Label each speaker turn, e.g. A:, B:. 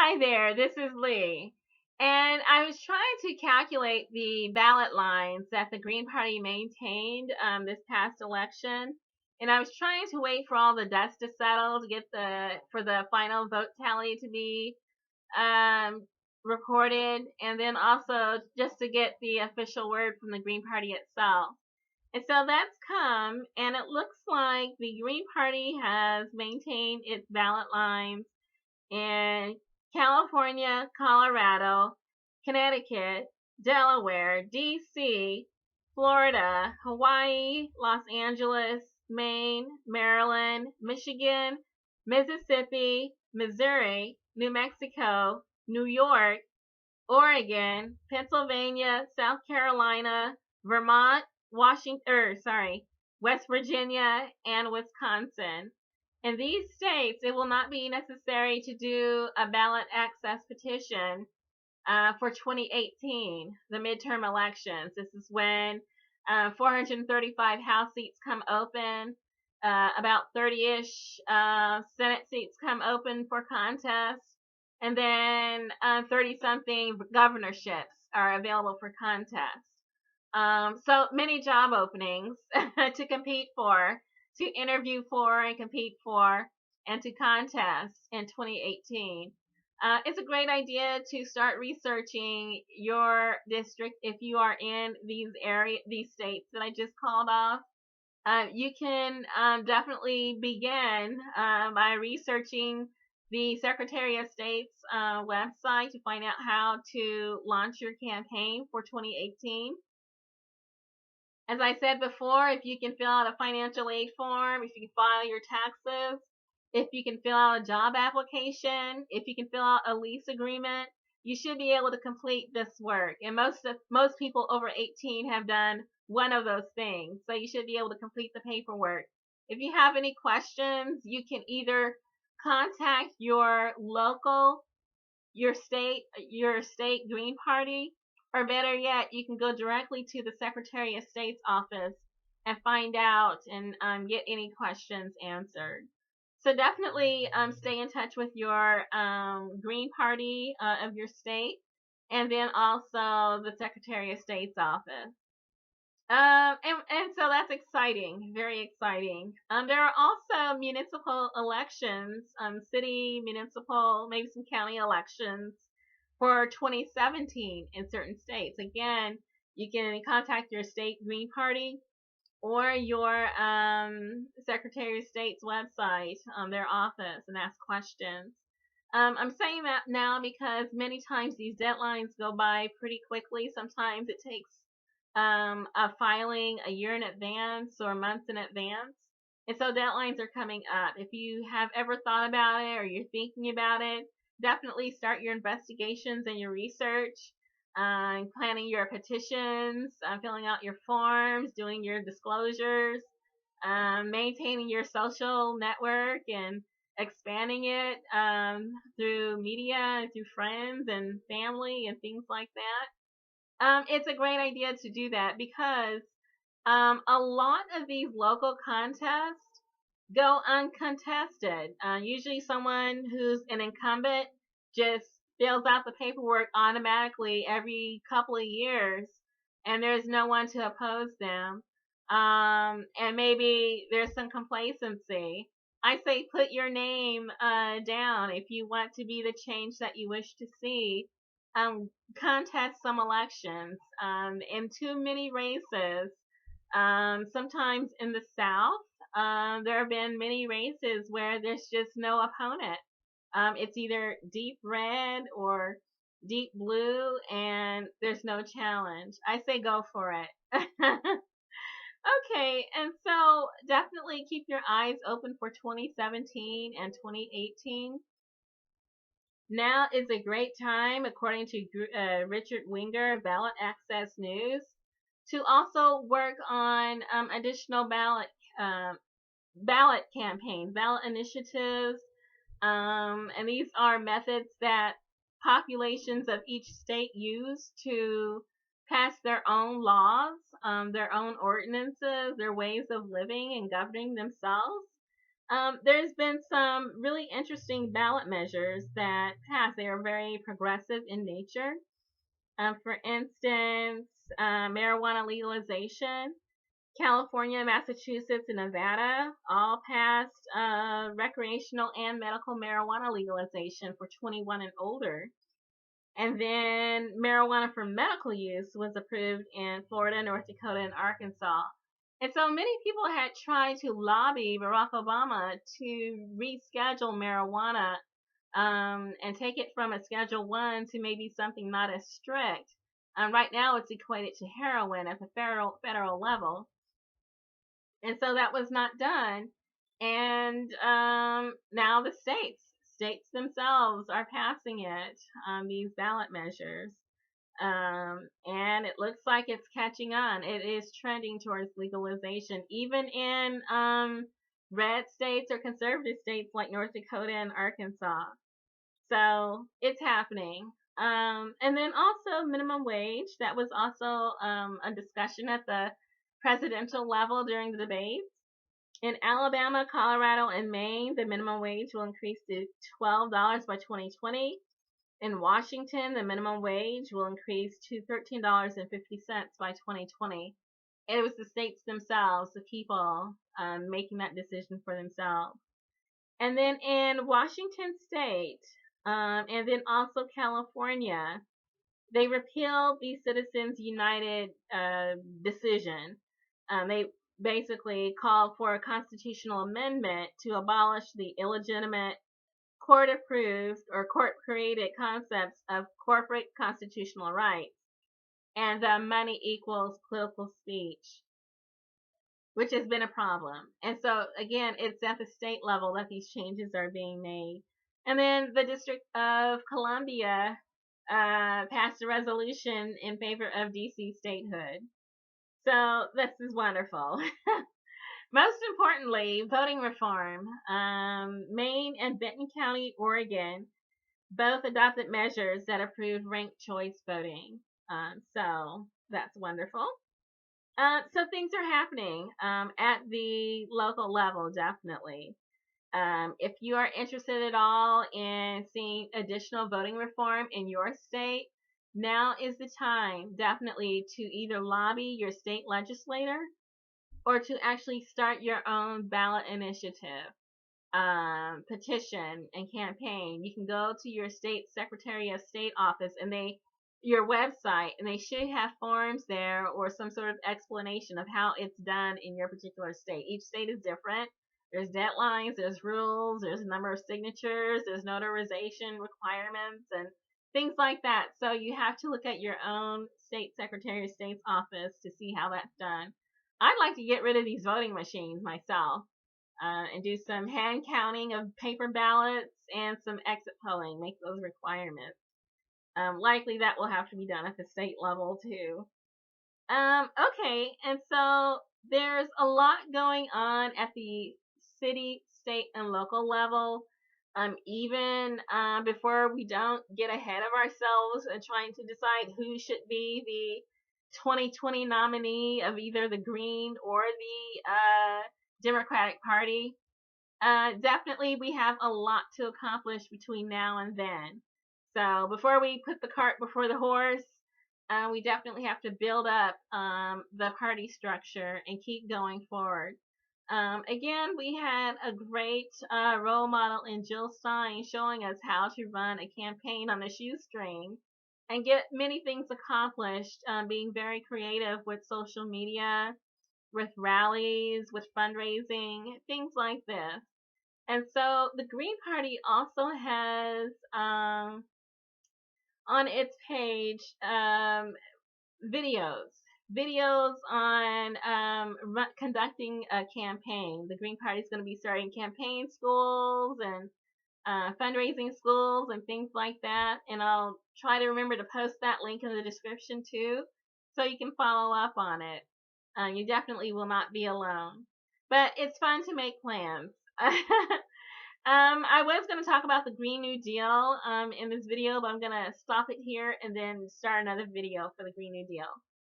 A: Hi there, this is Lee. And I was trying to calculate the ballot lines that the Green Party maintained this past election. And I was trying to wait for all the dust to settle to get for the final vote tally to be um, recorded, and then also just to get the official word from the Green Party itself. And so that's come, and it looks like the Green Party has maintained its ballot lines in California, Colorado, Connecticut, Delaware, D.C., Florida, Hawaii, Los Angeles, Maine, Maryland, Michigan, Mississippi, Missouri, New Mexico, New York, Oregon, Pennsylvania, South Carolina, Vermont, West Virginia, and Wisconsin. In these states, it will not be necessary to do a ballot access petition for 2018, the midterm elections. This is when 435 House seats come open, about 30-ish Senate seats come open for contest, and then 30-something governorships are available for contest. So many job openings to compete for, to interview for, and compete for, and to contest in 2018. It's a great idea to start researching your district if you are in these states that I just called off. You can definitely begin by researching the Secretary of State's website to find out how to launch your campaign for 2018. As I said before, if you can fill out a financial aid form, if you can file your taxes, if you can fill out a job application, if you can fill out a lease agreement, you should be able to complete this work. And most people over 18 have done one of those things, so you should be able to complete the paperwork. If you have any questions, you can either contact your state Green Party, or better yet, you can go directly to the Secretary of State's office and find out and get any questions answered. So definitely stay in touch with your Green Party of your state, and then also the Secretary of State's office. And so that's exciting, very exciting. There are also municipal elections, city, municipal, maybe some county elections for 2017 in certain states. Again, you can contact your state Green Party or your Secretary of State's website, their office, and ask questions. I'm saying that now because many times these deadlines go by pretty quickly. Sometimes it takes a filing a year in advance or months in advance. And so deadlines are coming up. If you have ever thought about it or you're thinking about it, definitely start your investigations and your research, planning your petitions, filling out your forms, doing your disclosures, maintaining your social network and expanding it through media, through friends and family and things like that. It's a great idea to do that because a lot of these local contests go uncontested. Usually someone who's an incumbent just fills out the paperwork automatically every couple of years, and there's no one to oppose them. And maybe there's some complacency. I say put your name down if you want to be the change that you wish to see. Contest some elections in too many races. Sometimes in the South, there have been many races where there's just no opponent. It's either deep red or deep blue, and there's no challenge. I say go for it. Okay, and so definitely keep your eyes open for 2017 and 2018. Now is a great time, according to Richard Winger, Ballot Access News, to also work on additional ballot campaigns, ballot initiatives, and these are methods that populations of each state use to pass their own laws, their own ordinances, their ways of living and governing themselves. There's been some really interesting ballot measures that passed. They are very progressive in nature. For instance, marijuana legalization. California, Massachusetts, and Nevada all passed recreational and medical marijuana legalization for 21 and older. And then marijuana for medical use was approved in Florida, North Dakota, and Arkansas. And so many people had tried to lobby Barack Obama to reschedule marijuana and take it from a Schedule 1 to maybe something not as strict. Right now, it's equated to heroin at the federal level. And so that was not done. And now the states themselves are passing it, these ballot measures. And it looks like it's catching on. It is trending towards legalization, even in red states or conservative states like North Dakota and Arkansas. So it's happening. And then also minimum wage. That was also a discussion at the presidential level during the debates. In Alabama, Colorado, and Maine, the minimum wage will increase to $12 by 2020. In Washington, the minimum wage will increase to $13.50 by 2020. It was the states themselves, the people, making that decision for themselves. And then in Washington State, and then also California, they repealed the Citizens United decision. They basically called for a constitutional amendment to abolish the illegitimate court-approved or court-created concepts of corporate constitutional rights and money equals political speech, which has been a problem. And so, again, it's at the state level that these changes are being made. And then the District of Columbia passed a resolution in favor of DC statehood. So this is wonderful. Most importantly, voting reform. Maine and Benton County, Oregon, both adopted measures that approved ranked choice voting. So that's wonderful. So things are happening at the local level, definitely. If you are interested at all in seeing additional voting reform in your state, now is the time, definitely, to either lobby your state legislator or to actually start your own ballot initiative, petition, and campaign. You can go to your state Secretary of State office and your website, and they should have forms there or some sort of explanation of how it's done in your particular state. Each state is different. There's deadlines, there's rules, there's a number of signatures, there's notarization requirements, and things like that. So you have to look at your own state Secretary of State's office to see how that's done. I'd like to get rid of these voting machines myself and do some hand counting of paper ballots and some exit polling, make those requirements. Likely that will have to be done at the state level too. Okay, and so there's a lot going on at the city, state, and local level. Even before we don't get ahead of ourselves and trying to decide who should be the 2020 nominee of either the Green or the Democratic Party. Definitely we have a lot to accomplish between now and then. So before we put the cart before the horse, we definitely have to build up the party structure and keep going forward. Again, we had a great role model in Jill Stein showing us how to run a campaign on a shoestring and get many things accomplished, being very creative with social media, with rallies, with fundraising, things like this. And so the Green Party also has on its page videos on conducting a campaign. The Green Party is going to be starting campaign schools and fundraising schools and things like that. And I'll try to remember to post that link in the description too, so you can follow up on it. You definitely will not be alone. But it's fun to make plans. I was going to talk about the Green New Deal in this video, but I'm going to stop it here and then start another video for the Green New Deal.